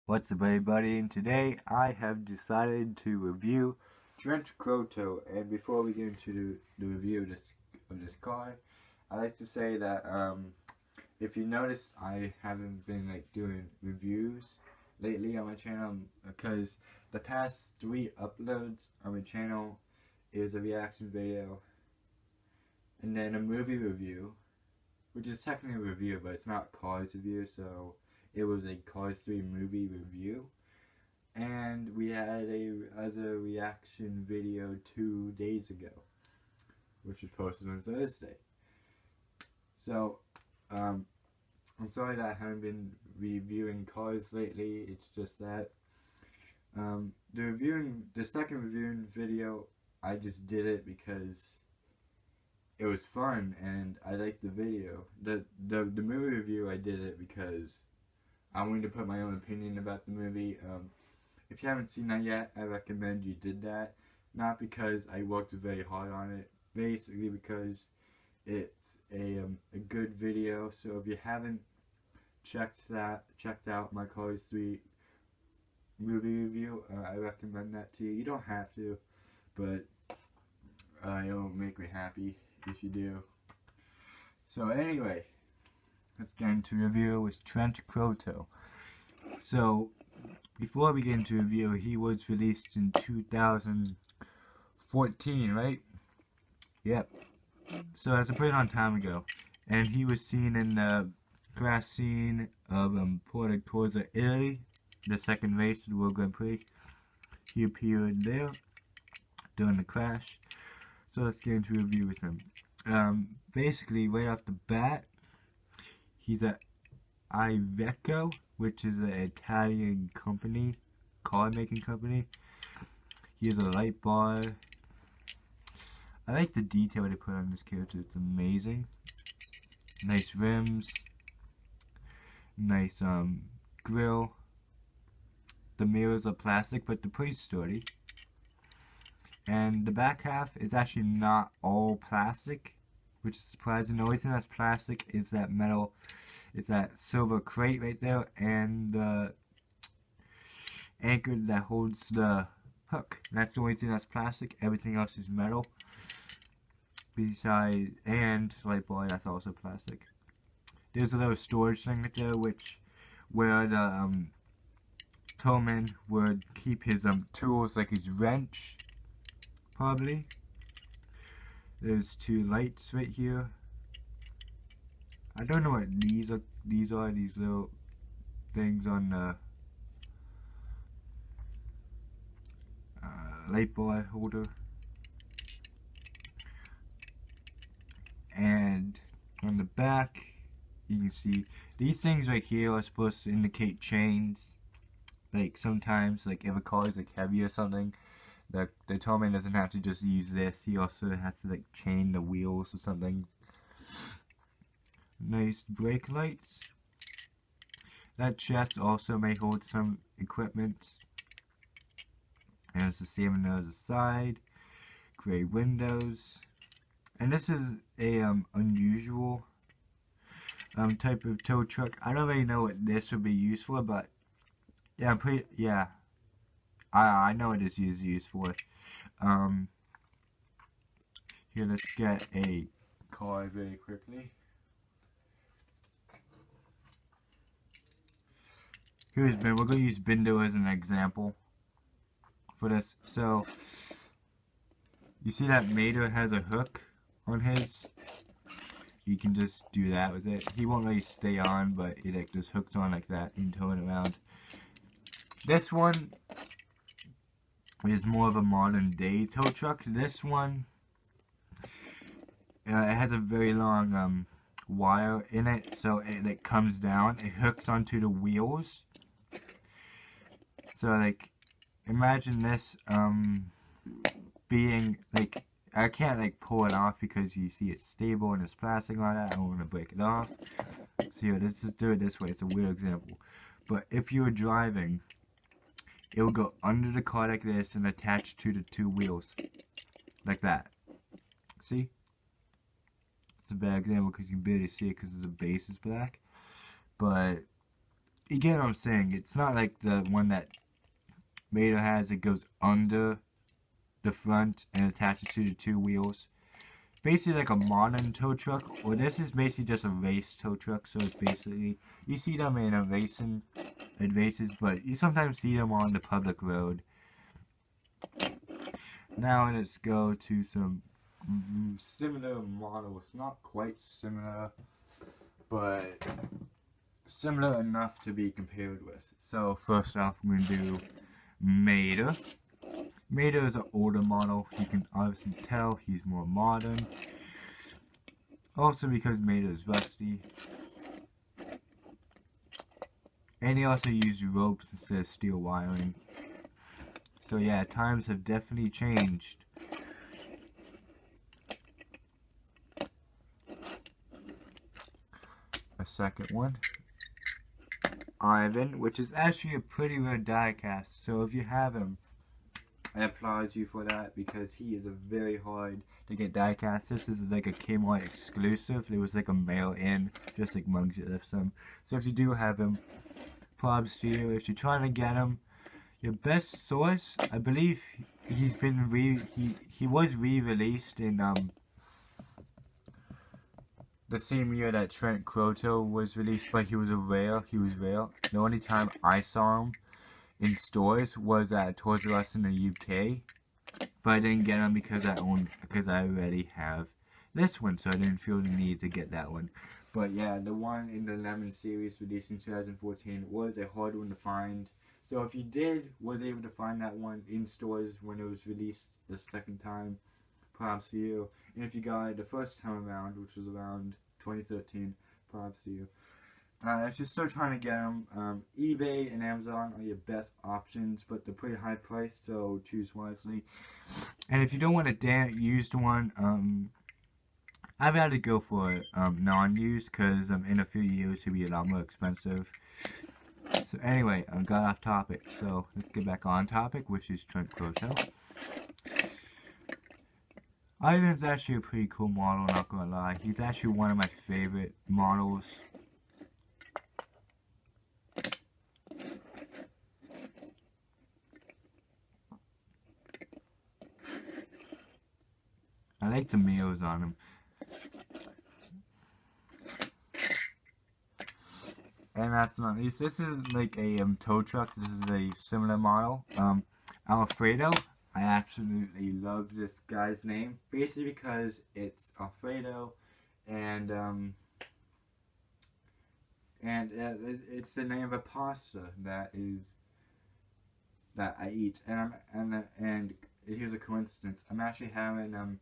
What's up, everybody? And today I have decided to review Trenchcoat. And before we get into the review of this car, I like to say that if you notice, I haven't been doing reviews lately on my channel because the past 3 uploads on my channel is a reaction video and then a movie review, which is technically a review, but it's not Cars review, so it was a Cars 3 movie review. And we had a other reaction video 2 days ago, which was posted on Thursday. So, I'm sorry that I haven't been reviewing Cars lately. It's just that the second reviewing video, I just did it because it was fun and I liked the video. The movie review, I did it because I wanted to put my own opinion about the movie. If you haven't seen that yet, I recommend you did that. Not because I worked very hard on it, basically because it's a good video. So if you haven't checked out my Cars 3 movie review, I recommend that to you. You don't have to, but it'll make me happy if you do. So anyway, let's get into review with Trenchcoat. So, before we get into review, he was released in 2014, right? Yep. So that's a pretty long time ago. And he was seen in the crash scene of Porto Corsa, Italy, the second race of the World Grand Prix. He appeared there during the crash. So let's get into review with him. Basically, right off the bat, he's at Iveco, which is an Italian company, car making company. He has a light bar. I like the detail they put on this character. It's amazing. Nice rims. Nice grill. The mirrors are plastic, but they're pretty sturdy. And the back half is actually not all plastic, which is surprising. The only thing that's plastic is that metal. It's that silver crate right there, and the anchor that holds the hook. That's the only thing that's plastic. Everything else is metal. Besides, and light bar, that's also plastic. There's a little storage thing right there, where the towman would keep his tools, like his wrench, probably. There's 2 lights right here. I don't know what these are. These little things on the light bar holder. And on the back, you can see these things right here are supposed to indicate chains. Like sometimes, like if a car is like heavy or something, the towman doesn't have to just use this. He also has to like chain the wheels or something. Nice brake lights. That chest also may hold some equipment. And it's the same on the other side. Gray windows. And this is a unusual type of tow truck. I don't really know what this would be used for, but yeah, I know what this is used for. Here, let's get a car very quickly. We're going to use Bindo as an example for this. So, you see that Mater has a hook on his? You can just do that with it. He won't really stay on, but it like just hooks on like that and tow it around. This one is more of a modern day tow truck. This one, it has a very long wire in it, so it comes down. It hooks onto the wheels. So like, imagine this being like, I can't like pull it off because you see it's stable and there's plastic on it. I don't want to break it off. So yeah, let's just do it this way. It's a weird example. But if you were driving, it will go under the car like this and attach to the 2 wheels. Like that. See? It's a bad example because you can barely see it because the base is black. But you get what I'm saying. It's not like the one that Vader has. It goes under the front and attaches to the two wheels. Basically like a modern tow truck, or this is basically just a race tow truck. So it's basically, you see them in a racing, it races, but you sometimes see them on the public road. Now let's go to some similar models. Not quite similar, but similar enough to be compared with. So first off, we're going to do Mater. Mater is an older model. You can obviously tell he's more modern. Also because Mater is rusty. And he also used ropes instead of steel wiring. So yeah, times have definitely changed. A second one. Ivan, which is actually a pretty rare diecast. So if you have him, I applaud you for that, because he is a very hard to get diecast. This is like a Kmart exclusive. It was like a mail-in, just like Mugs Ipsum. So if you do have him, props to you. If you're trying to get him, your best source, I believe he's been he was re-released in the same year that Trenchcoat was released, but he was rare. The only time I saw him in stores was at Toys R Us in the UK, but I didn't get him because I already have this one, so I didn't feel the need to get that one. But yeah, the one in the Lemon series released in 2014 was a hard one to find. So if you was able to find that one in stores when it was released the second time, props to you. And if you got it the first time around, which was around 2013, props to you. If you're still trying to get them, eBay and Amazon are your best options, but they're pretty high priced, so choose wisely. And if you don't want a used one, I'd rather go for non-used, because in a few years it'll be a lot more expensive. So anyway, I got off topic, so let's get back on topic, which is Trenchcoat. Ivan's actually a pretty cool model, not gonna lie. He's actually one of my favorite models. I like the mirrors on him. And that's not least. This is like a tow truck. This is a similar model. Alfredo. I absolutely love this guy's name, basically because it's Alfredo, and it's the name of a pasta that I eat. And here's a coincidence. I'm actually having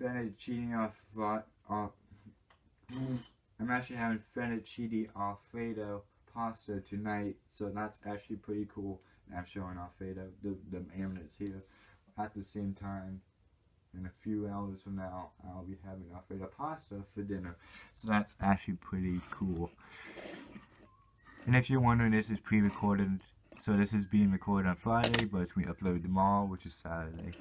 fettuccine Alfredo pasta tonight, so that's actually pretty cool. I'm showing Alfredo, the eminence here. At the same time, in a few hours from now, I'll be having Alfredo pasta for dinner. So that's actually pretty cool. And if you're wondering, this is pre-recorded. So this is being recorded on Friday, but we upload tomorrow, which is Saturday.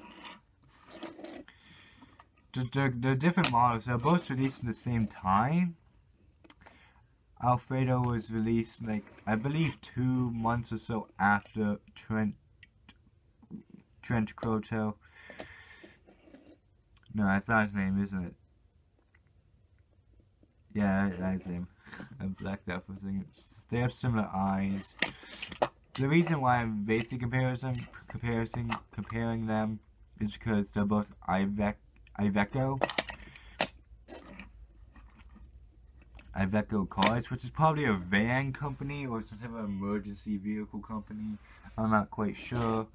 The different models, they're both released at the same time. Alfredo was released, like, I believe 2 months or so after Trenchcoat. No, that's not his name, isn't it? Yeah, that's him. I blacked out for a second. They have similar eyes. The reason why I'm basically comparing them is because they're both Iveco cars, which is probably a van company or some type of emergency vehicle company. I'm not quite sure.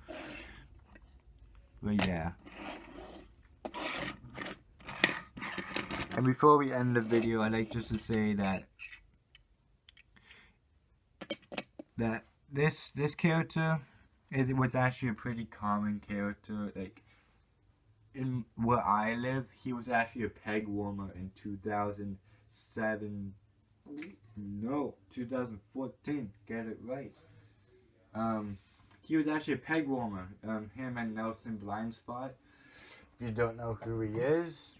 But yeah. And before we end the video, I'd like just to say that this character was actually a pretty common character. Like, in where I live, he was actually a peg warmer in 2014. Get it right. He was actually a peg warmer. Him and Nelson Blindspot. If you don't know who he is,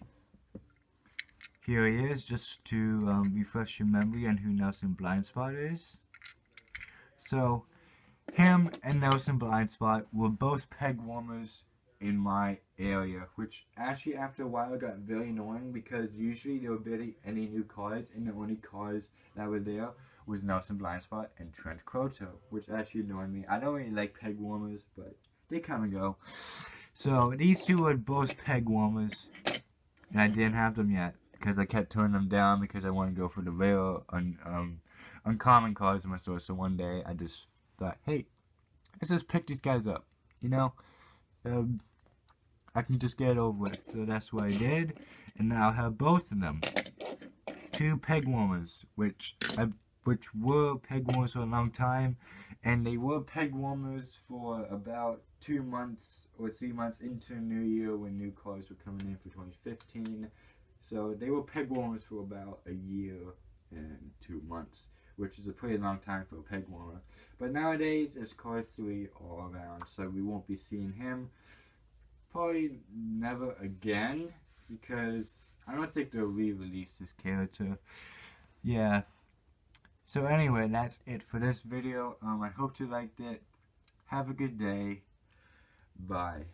here he is, just to refresh your memory on who Nelson Blindspot is. So him and Nelson Blindspot were both peg warmers in my area, which actually after a while got very annoying because usually there were barely any new cars, and the only cars that were there was Nelson Blindspot and Trenchcoat, which actually annoyed me. I don't really like peg warmers, but they come and go. So these two were both peg warmers, and I didn't have them yet because I kept turning them down because I wanted to go for the rare uncommon cards in my store. So one day I just thought, hey, let's just pick these guys up, you know? I can just get it over with. So that's what I did, and now I have both of them. Two peg warmers, which were peg warmers for a long time, and they were peg warmers for about 2 months or 3 months into the new year when new cars were coming in for 2015. So they were peg warmers for about a year and 2 months, which is a pretty long time for a peg warmer. But nowadays, it's Cars 3 all around, so we won't be seeing him probably never again, because I don't think they'll re-release this character. Yeah. So anyway, that's it for this video. I hope you liked it. Have a good day. Bye.